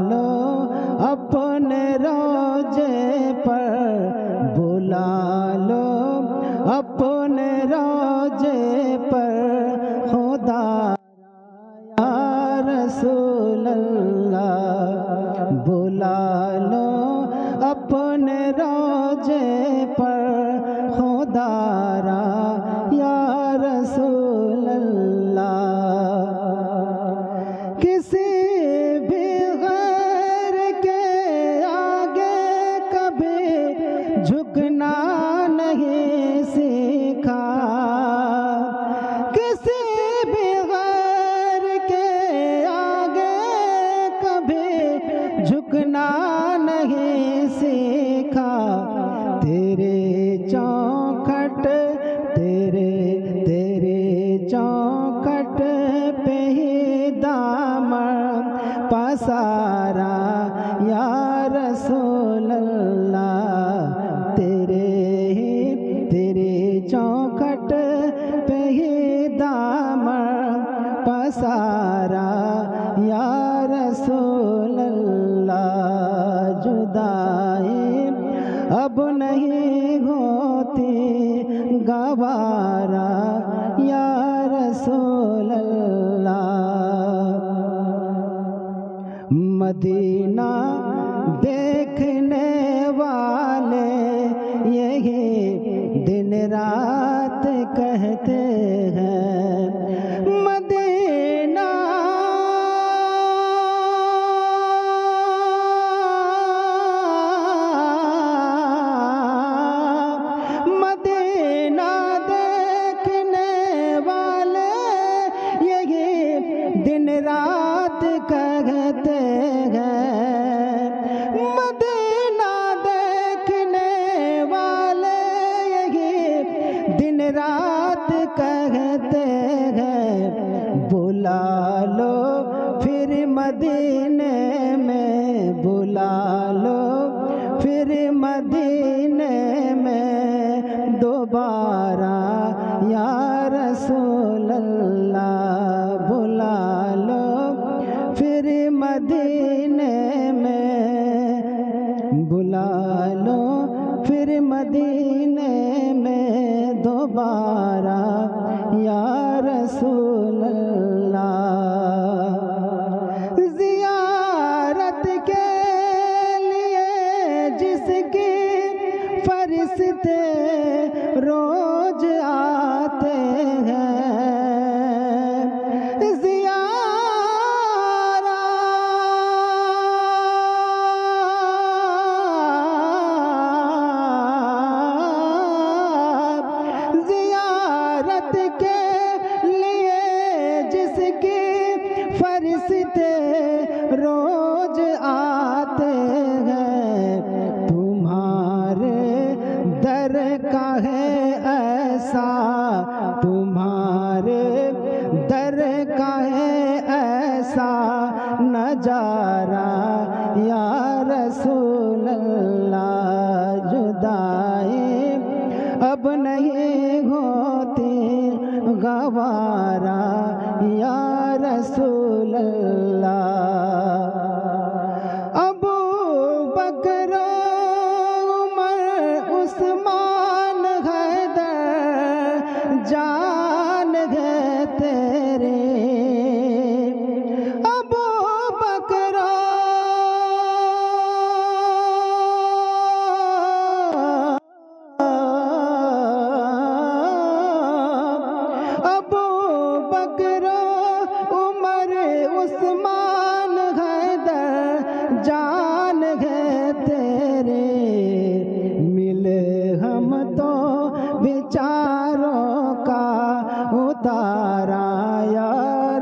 लो अपने रोजे पर, बुला लो अपने रोजे पर खुदा या रसूल अल्लाह। बुला लो अपने रोजे पर खुदा या रसूल अल्लाह। किसी भी गैर के आगे कभी झुकना नहीं सीखा, किसी भी गैर के आगे कभी झुकना नहीं सीखा। तेरे चौखट तेरे चौखट पे ही दामन पसारा या रसूल अल्लाह। तेरे चौखट पे ही दामन पसारा या रसूल अल्लाह। जुदाई अब नहीं होती गवारा या रसूल अल्लाह। मदीना देखने वाले यही दिन रात कहते हैं। मदीना मदीना देखने वाले यही दिन रात कहते हैं। मदीना देखने वाले यही दिन रात कहते हैं। बुला लो फिर मदीने में, बुला लो फिर मदीने में दोबारा या रसूल अल्लाह। बुला लो फिर मदीने में, बुला लो फिर मदीने में दोबारा या रसूल अल्लाह। ज़ियारत के लिए जिसकी फरिश्ते रोज आते हैं, फरिश्ते रोज आते हैं। तुम्हारे दर का है ऐसा, तुम्हारे दर का है ऐसा नजारा या रसूल अल्लाह। जुदाई अब नहीं होती गवारा या रसूल अल्लाह। अबू बकर उमर उस्मान हैदर जान है तेरे। अबू बकर अबू बकर उस्मान हैदर जान है तेरे। मिले हम तो विचारों का उतारा या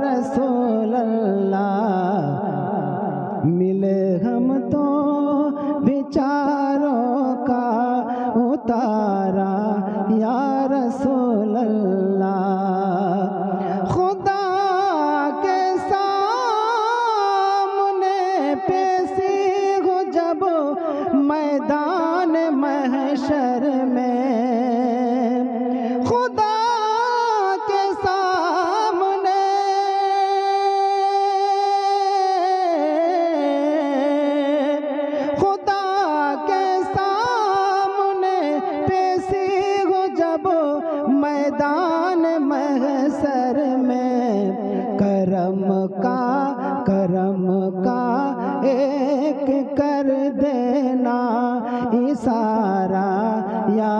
रसूल अल्लाह। मिले हम तो विचारों का उतारा या रसूल अल्लाह। खुदा पेशी हो जब मैदान महशर में, खुदा के सामने मैदान महशर में करम का एक कर देना इशारा या